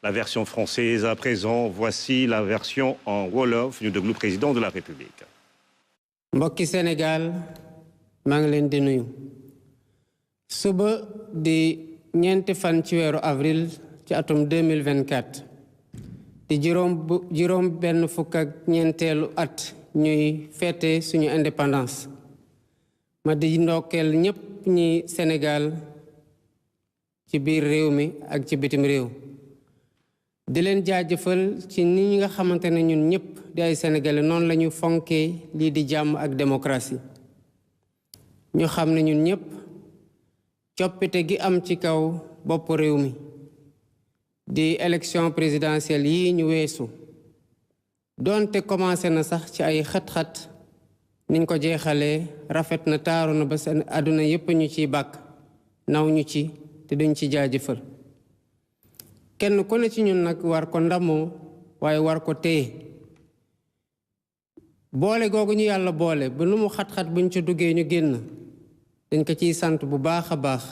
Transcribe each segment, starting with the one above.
la version française. À présent, voici la version en Wolof ñu déglu président de la République. mbokki Sénégal maa ngi leen di nuyu suba di ñeenti fan ci weeru avril ci atum 2024 di juróom benn fukk ak ñeenteelu at ñuy fête suñu indépendance ma di ndokkeel ñépp ñi Sénégal ci biir réew mi ak ci bitim réew di leen jaajëfal ci ni nga xamante ne ñun ñëpp di ay sénégalais noonu la ñu fonkee lii di jàmm ak démocratie ñu xam ne ñun ñëpp coppite gi am ci kaw bopp réew mi di élection présidentielle yi ñu weesu doonte commencé na sax ci ay xat-xat niñ ko jeexalee rafet na taaru na ba seen àdduna yépp ñu ciy bàkk naw ñu ci te duñ ci jaajëfal kenn ku ne ci ñun nag war ko ndamoo waaye war ko téye boole googu ñu yàlla boole ba lu mu xat-xat buñ ci duggee ñu génn dañ ko ciy sant bu baax a baax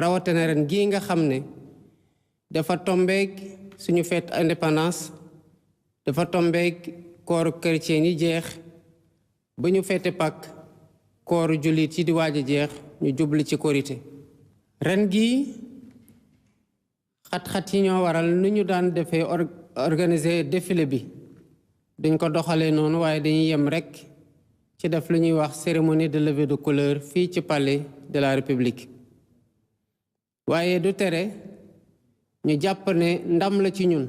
rawatina ren gii nga xam ne dafa tombeek suñu fête indépendance dafa tombeek kooru chrétien yi jeex ba ñu fête Pâques kooru jullit yi di waaj a jeex ñu jubli ci korité ren gii xat-xat yi ñoo waral nu ñu daan defee organiser défilé bi duñ ko doxalee noonu waaye dañuy yem rekk ci def lu ñuy wax cérémonie de levée de couleur fii ci palais de la République waaye du tere ñu jàpp ne ndam la ci ñun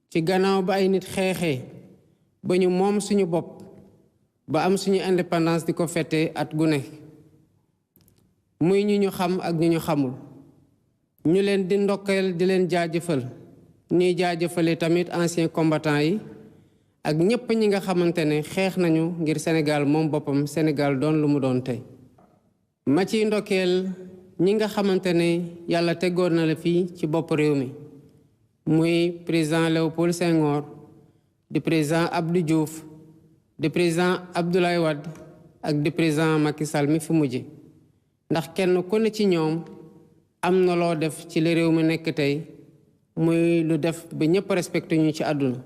ci gannaaw ba ay nit xeexee ba ñu moom suñu bopp ba am suñu indépendance di ko fête at gu ne muy ñu xam ak ñu xamul ñu leen di ndokkeel di leen jaajëfal ñuy jaajëfale tamit anciens combattants yi ak ñépp ñi nga xamante ne xeex nañu ngir Sénégal moom boppam Sénégal doon lu mu doon tey ma ciy ndokkeel ñi nga xamante ne yàlla teggoon na la fii ci bopp réew mi muy président Léopold Senghor di président Abdou Diouf di président Abdoulaye Wade ak di président Macky Sall mi fi mujje ndax kenn ku ne ci ñoom am na loo def ci li réew mi nekk tey muy lu def ba ñëpp respecté ñu ci àdduna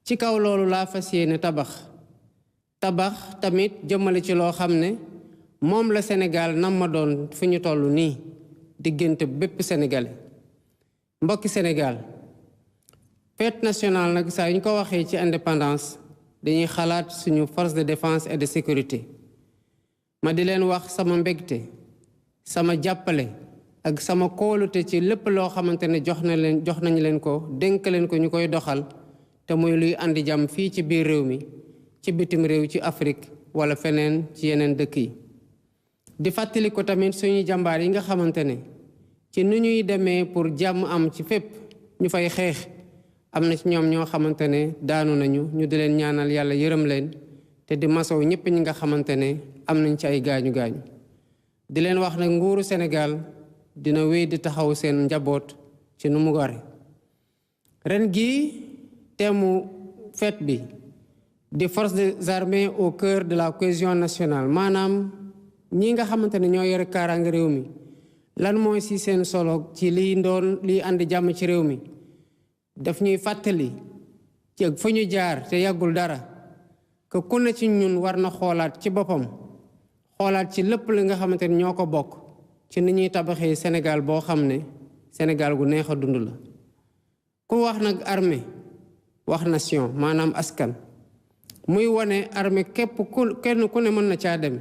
ci kaw loolu laa fas yéene tabax tamit jëmale ci loo xam ne moom la Sénégal nam ma doon fi ñu toll nii diggante bépp sénégalais mbokki Sénégal fête nationale nag saa yu ñu ko waxee ci indépendance dañuy xalaat suñu force de défense et de sécurité ma di leen wax sama mbégte sama jàppale ak sama kóolute ci lépp loo xamante ne jox nañ leen ko dénk leen ko ñu koy doxal te muy luy andi jàmm fii ci biir réew mi ci bitim réew ci Afrique wala feneen ci yeneen dëkk yi di fàttali ko tamit suñuy jàmbaar yi nga xamante ne ci nu ñuy demee pour jàmm am ci fépp ñu fay xeex am na ci ñoom ñoo xamante ne daanu nañu ñu di leen ñaanal yàlla yërëm leen te di masow ñépp ñi nga xamante ne am nañ ci ay gaañu-gaañu di leen wax nag nguuru Sénégal dina wéy di taxaw seen njaboot ci nu mu ware ren gii teemu fête bi di forces des armées au cœur de la cohésion nationale maanaam ñi nga xamante ne ñoo yore kaaraange réew mi lan mooy ci seen solo ci liy andi jàmm ci réew mi daf ñuy fàttali ci fa ñu jaar te yàggul dara que ku ne ci ñun war na xoolaat ci boppam xoolaat ci lépp li nga xamante ne ñoo ko bokk ci ni ñuy tabaxee Sénégal boo xam ne Sénégal gu neex a dund la ku wax nag armée wax nation maanaam askan muy wane armée kenn ku ne mën na caa dem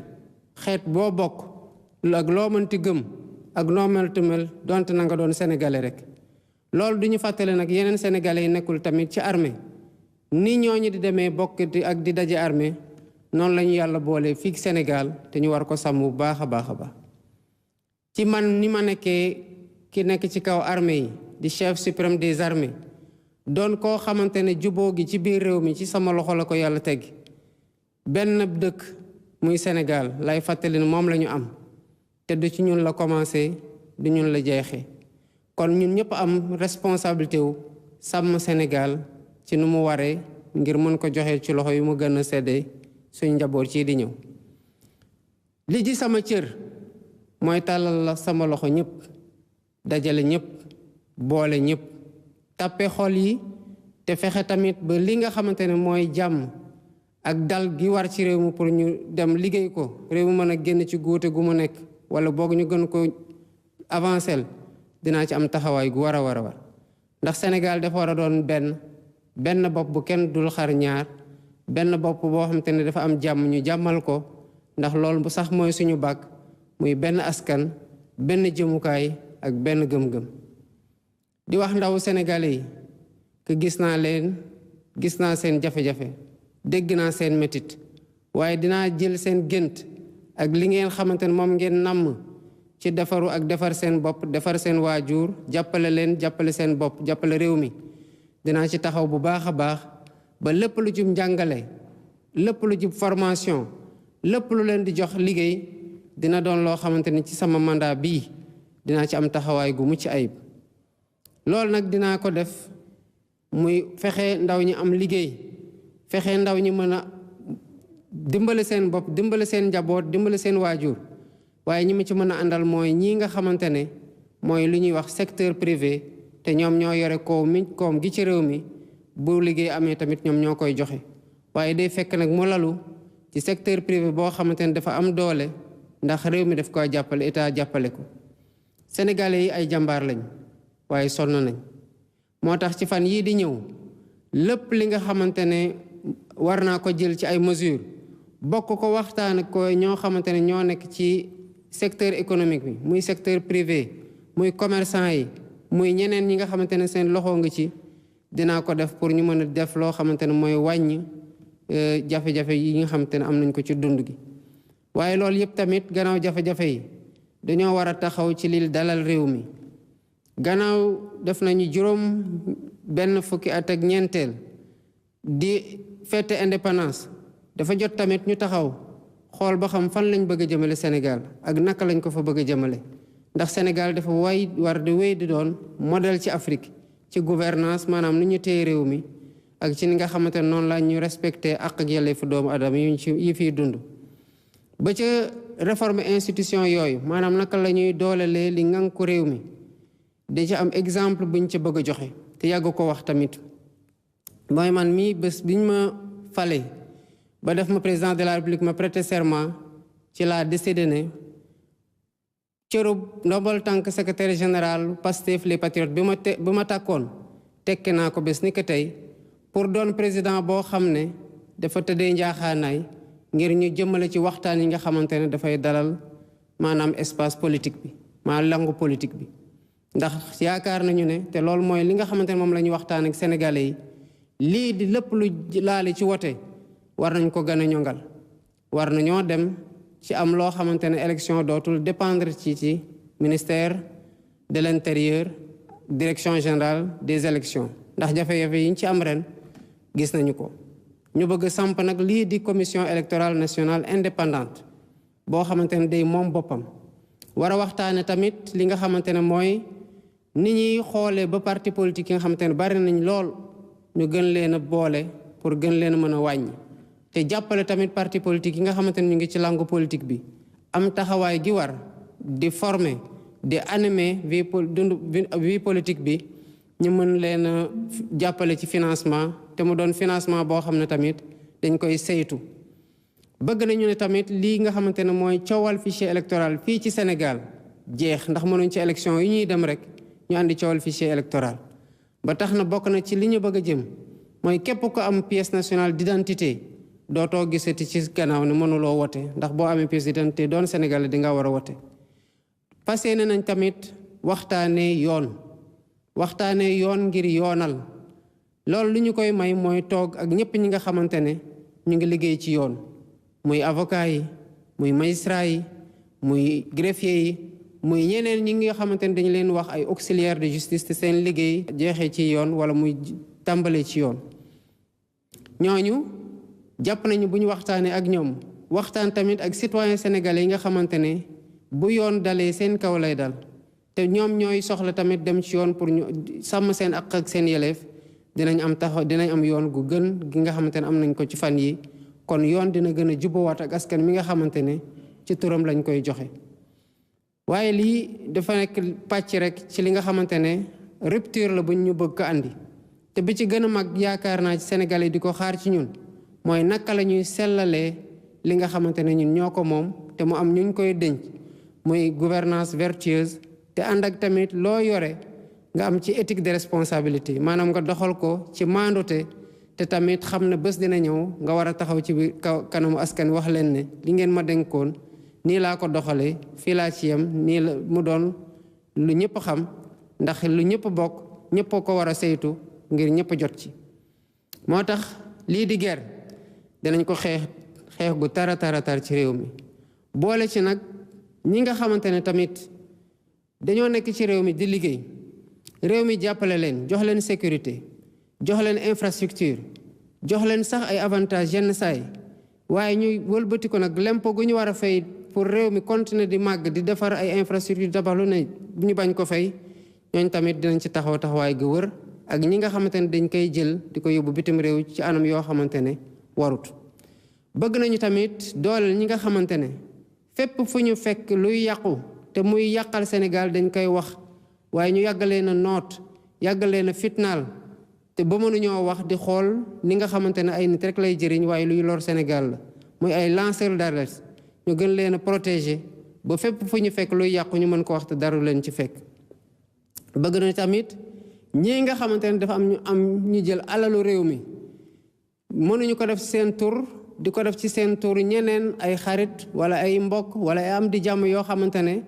xeet boo bokk ak loo mënti gëm ak noo meltu mel donte na nga doon sénégalais rek loolu duñu fàttale nag yeneen sénégalais yi nekkul tamit ci armée ni ñooñu di demee bokk ak di daje armée noonu la ñu yàlla boole fii Sénégal te ñu war ko sàmm bu baax a baax a baax ci man ni ma nekkee ki nekk ci kaw armée yi di chef suprême des armées doon koo xamante ne juboo gi ci biir réew mi ci sama loxo la ko yàlla teg benn dëkk muy Sénégal lay fàttali ne moom la ñu am te du ci ñun la commencé du ñun la jeexee kon ñun ñëpp am responsabilité wu sàmm Sénégal ci nu mu waree ngir mën ko joxe ci loxo yu mu gën a seddee suñ njaboot ci di ñëw li ji sama cër mooy tàllal la sama loxo ñëpp dajale ñëpp boole ñëpp tàppe xol yi te fexe tamit ba li nga xamante ne mooy jàmm ak dal gi war ci réew mi pour ñu dem liggéey ko réew mi mën a génn ci guute gu mu nekk wala boog ñu gën ko avancer dinaa ci am taxawaay gu war a war ndax Sénégal dafa war a doon benn bopp bu kenn dul xar ñaar benn bopp boo xamante ne dafa am jàmm ñu jàmmal ko ndax loolu bu sax mooy suñu bàkk muy benn askan benn jëmukaay ak benn gëm-gëm di wax ndaw sénégalais yi que gis naa seen jafe-jafe dégg naa seen métit waaye dinaa jël seen gént ak li ngeen xamante ne moom ngeen namm ci defaru ak defar seen bopp defar seen waajur jàppale leen jàppale seen bopp jàppale réew mi dinaa ci taxaw bu baax a baax ba lépp lu jub njàngale lépp lu jub formation lépp lu leen di jox liggéey dina doon loo xamante ni ci sama mandat bii dinaa ci am taxawaay gu mucc ayib loolu nag dinaa ko def muy fexe ndaw ñi am liggéey fexe ndaw ñi mën a dimbale seen bopp dimbale seen njaboot dimbale seen waajur waaye ñi ma ci mën a àndal mooy ñii nga xamante ne mooy lu ñuy wax secteur privé te ñoom ñoo yore koom gi ci réew mi bu liggéey amee tamit ñoom ñoo koy joxe waaye day fekk nag mu lalu ci secteur privé boo xamante ne dafa am doole ndax réew mi daf koy jàppale état jàppale ko sénégalais yi ay jàmbaar lañ waaye sonn nañ moo tax ci fan yii di ñëw lépp li nga xamante ne war naa ko jël ci ay mesures bokk ko waxtaan ko ñoo xamante ne ñoo nekk ci secteur économique bi muy secteur privé muy commerçant yi muy ñeneen ñi nga xamante ne seen loxo nga ci dinaa ko def pour ñu mën a def loo xamante ne mooy wàññi jafe-jafe yi nga xamante ne am nañ ko ci dund gi waaye loolu yëpp tamit gannaaw jafe-jafe yi dañoo war a taxaw ci li dalal réew mi gannaaw def nañu juróom benn fukki at ak ñeenteel di fête indépendance dafa jot tamit ñu taxaw xool ba xam fan lañ bëgg a jëmale Sénégal ak naka lañ ko fa bëgg a jëmale ndax Sénégal dafa war di wéy di doon modèle ci Afrique ci gouvernance maanaam nu ñu téye réew mi ak ci ni nga xamante ne noonu la ñu respecté ak yelleefu doomu adama yi fiy dund ba ca réforme institution yooyu maanaam naka la ñuy doolelee li ngan ko réew mi da ci am exemple buñ ca bëgg a joxe te yàgg ko wax tamit mooy man mii bés biñ ma fale ba def ma président de la République ma prêter serment ci laa décidé ne cërub ndombal tànk secrétaire général Pastef les Patriotes bi ma tàkkoon tekki naa ko bés ni ko tey pour doon président boo xam ne dafa tëddee njaaxaanaay ngir ñu jëmale ci waxtaan yi nga xamante ne dafay dalal maanaam espace politique bi langue politique bi ndax yaakaar nañu ne te loolu mooy li nga xamante ne moom la ñuy waxtaan ak sénégalais yi lii di lépp lu laali ci wote war nañ ko gën a ñongal war nañoo dem ci am loo xamante ne élection dootul dépendre ci ministère de l'intérieur direction générale des élections ndax jafe-jafe yi ñu ci am ren gis nañu ko ñu bëgg samp nag lii di commission électorale nationale indépendante boo xamante ne day moom boppam war a waxtaane tamit li nga xamante ne mooy ni ñuy xoolee ba parti politique yi nga xamante ne bari nañ lool ñu gën leen a boole pour gën leen a mën a wàññi te jàppale tamit parti politique yi nga xamante ne ñu ngi ci langue politique bi am taxawaay gi war di former di animer vie politique bi ñu mën leen a jàppale ci financement te mu doon financement boo xam ne tamit dañ koy saytu bëgg nañu ne tamit lii nga xamante ne mooy coowal fichier électoral fii ci Sénégal jeex ndax mënuñ ci élection yi ñuy dem rek ñu andi coowal fichier électoral ba tax na bokk na ci li ñu bëgg a jëm mooy képp ko am pièce nationale d'identité dootoo gisati ci gannaaw ne mënuloo wote ndax boo amee pièce d'identité doon Sénégalais di nga war a wote fas yéene nañ tamit waxtaanee yoon ngir yoonal loolu li ñu koy may mooy toog ak ñëpp ñi nga xamante ne ñu ngi liggéey ci yoon muy avocat yi muy magistrat yi muy greffier yi muy ñeneen ñi nga xamante ne dañu leen wax ay auxiliaire de justice te seen liggéey jeexee ci yoon wala muy tàmbalee ci yoon ñooñu jàpp nañu bu ñu waxtaanee ak ñoom waxtaan tamit ak citoyen sénégalais yi nga xamante ne bu yoon dalee seen kaw lay dal te ñoom ñooy soxla tamit dem ci yoon pour ñu sàmm seen àq ak seen yeleef dinañ am yoon gu gën gi nga xamante ne am nañ ko ci fan yi kon yoon dina gën a jubbawaat ak askan mi nga xamante ne ci turam lañ koy joxe waaye lii dafa nekk pàcc rek ci li nga xamante ne rupture la buñ ñu bëgg ko andi te bi ci gën a mag yaakaar naa ci Sénégal yi di ko xaar ci ñun mooy naka la ñuy sellalee li nga xamante ne ñun ñoo ko moom te mu am ñu koy denc muy gouvernance vertueuse te ànd ak tamit loo yore nga am ci éthique de responsabilité maanaam nga doxal ko ci maandute te tamit xam ne bés dina ñëw nga war a taxaw ci biir kanamu askan wax leen ne li ngeen ma dénkoon nii laa ko doxalee fii laa ci yem nii la mu doon lu ñëpp xam ndax lu ñëpp bokk ñëpp ko war a saytu ngir ñëpp jot ci. moo tax lii di guerre dinañ ko xeex gu tara tar ci réew mi boole ci nag ñi nga xamante ne tamit dañoo nekk ci réew mi di liggéey réew mi jàppale leen jox leen sécurité jox leen infrastructure jox leen sax ay avantages yenn saay waaye ñuy wëlbati ko nag lempo gu ñu war a fay pour réew mi continuer di màgg di defar ay infrastructure tabax lu ne ñu bañ ko fay ñooñ tamit dinañ ci taxaw taxawaay gu wër ak ñi nga xamante ne dañ koy jël di ko yóbbu bitim réew ci anam yoo xamante ne warut. bëgg nañu tamit dooleel ñi nga xamante ne fépp fu ñu fekk luy yàqu te muy yàqal Sénégal dañ koy wax waaye ñu yàggalee na noot yàggalee na fitnaal te ba mënuñoo wax di xool ni nga xamante ne ay nit rek lay jëriñ waaye luy lor Sénégal la muy ay lanceur d'alerte ñu gën leen a protéger ba fépp fu ñu fekk luy yàqu ñu mën ko wax te dara leen ci fekk. bëgg na tamit ñii nga xamante ne dafa am ñu jël alalu réew mi mënuñu ko def seen tur di ko def ci seen tur ñeneen ay xarit wala ay mbokk wala ay am di jàmm yoo xamante ne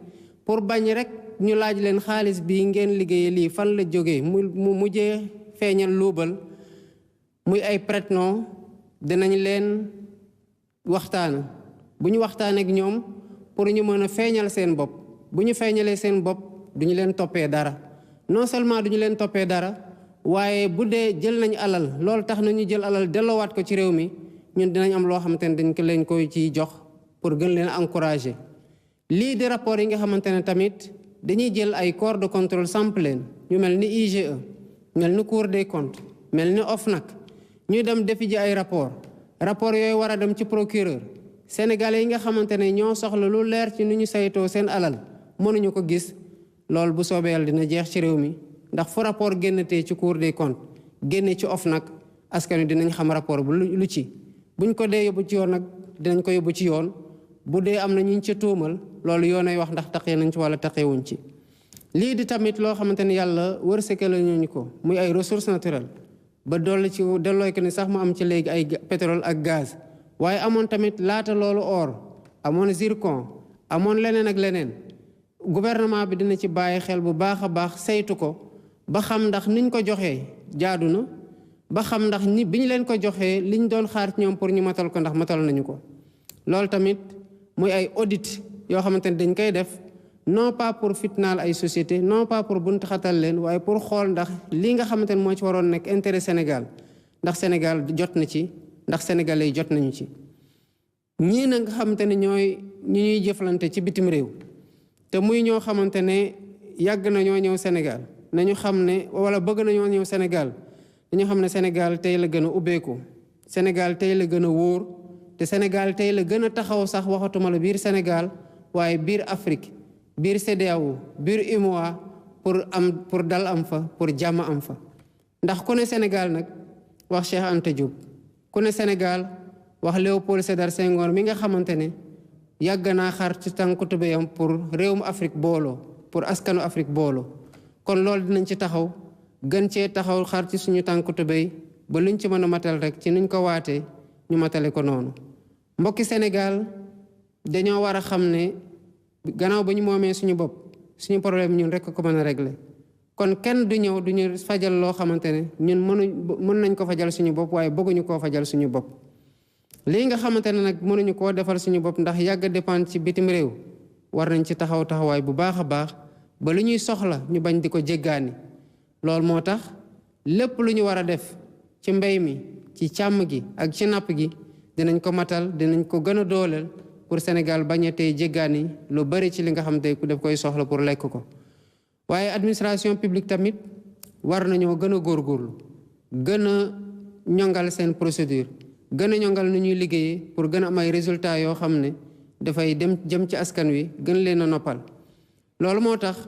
pour bañ rek ñu laaj leen xaalis bi ngeen liggéeyee lii fan la jógee mu mujjee feeñal luubal muy ay prête-nom dinañ leen waxtaan bu ñu waxtaanee ak ñoom pour ñu mën a feeñal seen bopp bu ñu feeñalee seen bopp duñu leen toppee dara non seulement duñu leen toppee dara waaye bu dee jël nañ alal loolu tax na ñu jël alal delloowaat ko ci réew mi ñun dinañ am loo xamante ne dañ ko leen koy ciy jox pour gën leen encourager. lii di rapport yi nga xamante ne tamit dañuy jël ay corps de contrôle samp leen ñu mel ni IGE mel ni Cour des comptes mel ni OFNAC ñuy dem defi ji ay rapport yooyu war a dem ci procureur sénégalais yi nga xamante ne ñoo soxla lu leer ci nu ñu saytoo seen alal mënuñu ko gis loolu bu soobee yàlla dina jeex ci réew mi ndax fu rapport génnatee ci Cour des comptes génne ci OFNAC askan wi dinañ xam rapport bu lu ci buñ ko dee yóbbu ci yoon nag dinañ ko yóbbu ci yoon bu dee am na ñu ca tuumal loolu yoonay wax ndax taqee nañ ci wala taqeewuñ ci. lii di tamit loo xamante ne yàlla wërsëgal ñu ko muy ay ressources naturelles ba dolli ci dellooy ko ni sax mu am ci léegi ay pétrole ak gaz waaye amoon tamit laata loolu or amoon zircon amoon leneen ak leneen gouvernement bi dina ci bàyyi xel bu baax a baax saytu ko ba xam ndax niñ ko joxee jaadu na ba xam ndax bi ñu leen ko joxee liñ doon xaar ci ñoom pour ñu matal ko ndax matal nañu ko. loolu tamit muy ay audit yoo xamante ne dañ koy def non pas pour fitnaal ay société non pas pour bunt xatal leen waaye pour xool ndax lii nga xamante ne moo ci waroon nekk intérêt Sénégal ndax Sénégal jot na ci ndax sénégalais yi jot nañu ci. ñii na nga xamante ne ñooy ñi ñuy jëflante ci bitim réew te muy ñoo xamante ne yàgg nañoo ñëw Sénégal nañu xam ne wala bëgg nañoo ñëw Sénégal dañu xam ne Sénégal tey la gën a ubbeeku Sénégal tey la gën a wóor te Sénégal tey la gën a taxaw sax waxatuma la biir Sénégal waaye biir Afrique biir CEDEAO biir UMOA pour dal am fa pour jàmm am fa. ndax ku ne Sénégal nag wax Cheikh Anta Diop ku ne Sénégal wax Léopold Sédar Senghor mi nga xamante ne yàgg naa xar ci tànku tubéyam pour réewum Afrique booloo pour askanu Afrique booloo kon loolu dinañ ci taxaw gën cee taxaw xar ci suñu tànku tubéy ba luñ ci mën a matal rek ci nuñ ko waatee ñu matale ko noonu. mbokki Sénégal dañoo war a xam ne gannaaw ba ñu moomee suñu bopp suñu problème ñun rek ko mën a régler kon kenn du ñëw du ñu fajal loo xamante ne ñun mën nañ ko fajal suñu bopp waaye bëgguñu koo fajal suñu bopp. lii nga xamante ne nag mënuñu koo defal suñu bopp ndax yàgg dépendre ci bitim réew war nañ ci taxawaay bu baax a baax ba lu ñuy soxla ñu bañ di ko jéggaani. loolu moo tax lépp lu ñu war a def ci mbéy mi ci càmm gi ak ci napp gi dinañ ko matal dinañ ko gën a dooleel pour Sénégal bañ a tey jéggaani lu bari ci li nga xam te daf koy soxla pour lekk ko. waaye administration publique tamit war nañoo gën a góorgóorlu gën a ñongal seen procédure gën a ñongal nu ñuy liggéeyee pour gën a am ay résultats yoo xam ne dafay jëm ci askan wi gën leen a noppal. loolu moo tax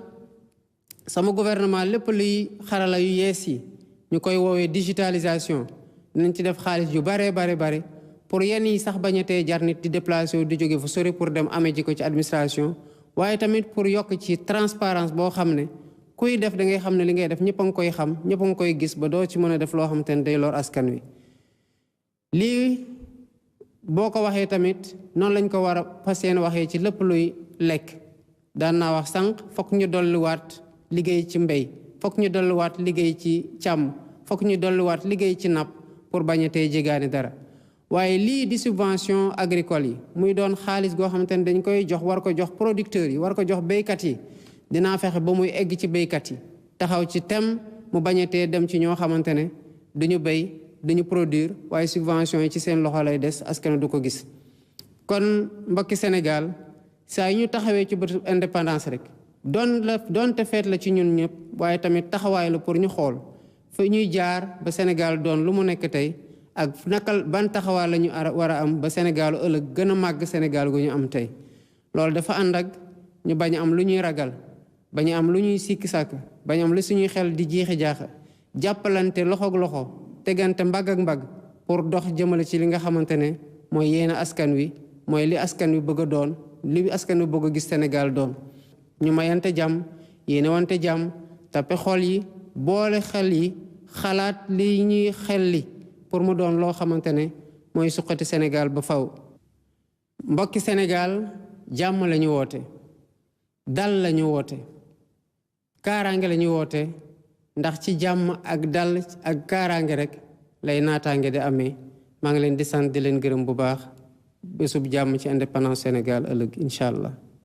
sama gouvernement lépp luy xarala yu yees yi ñu koy woowee digitalisation dinañ ci def xaalis yu bare pour yenn yi sax bañatee jar nit di déplacer wu di jóge fu sori pour dem amee ji ko ci administration waaye tamit pour yokk ci transparence boo xam ne kuy def da ngay xam ne li ngay def ñëpp a ngi koy xam ñëpp a ngi koy gis ba doo ci mën a def loo xam te ne day lor askan wi. lii boo ko waxee tamit noonu lañ ko war a fas yéene waxee ci lépp luy lekk daan naa wax sànq fokk ñu dolliwaat liggéey ci mbéy fokk ñu dolliwaat liggéey ci càmm fokk ñu dolliwaat liggéey ci napp pour bañ a tey jégaani dara. waaye lii di subvention agricole yi muy doon xaalis goo xamante ne dañ koy jox war ko jox producteurs yi war ko jox béykat yi dinaa fexe ba muy egg ci béykat yi taxaw ci tem mu bañatee dem ci ñoo xamante ne duñu béy duñu produire waaye subvention yi ci seen loxo lay des askan du ko gis. kon mbokki Sénégal saa yu ñu taxawee ci bëtu indépendance rek doonte feet la ci ñun ñëpp waaye tamit taxawaay la pour ñu xool fa ñuy jaar ba Sénégal doon lu mu nekk tey ak nakal ban taxawaay la ñu war a am ba Sénégal ëllëg gën a màgg Sénégal gu ñu am tey. loolu dafa ànd ak ñu bañ am lu ñuy ragal bañ am lu ñuy sikki sàkk bañ am lu suñuy xel di jiixi jaaxa jàppalante loxoog loxo tegante mbagg ak mbagg pour dox jëmale ci li nga xamante ne mooy yéene askan wi mooy li askan wi bëgg a doon li askan wi bëgg a gis Sénégal doon. ñu mayante jàmm yéene wante jàmm tappe xol yi boole xel yi xalaat li ñuy xel li pour mu doon loo xamante ne mooy suqati Sénégal ba faw. mbokki Sénégal jàmm la ñu woote dal la ñu woote kaaraange la ñu woote ndax ci jàmm ak dal ak kaaraange rek lay naataange di amee. maa ngi leen di sant di leen gërëm bu baax bésub jàmm ci indépendance Sénégal ëllëg incha allah.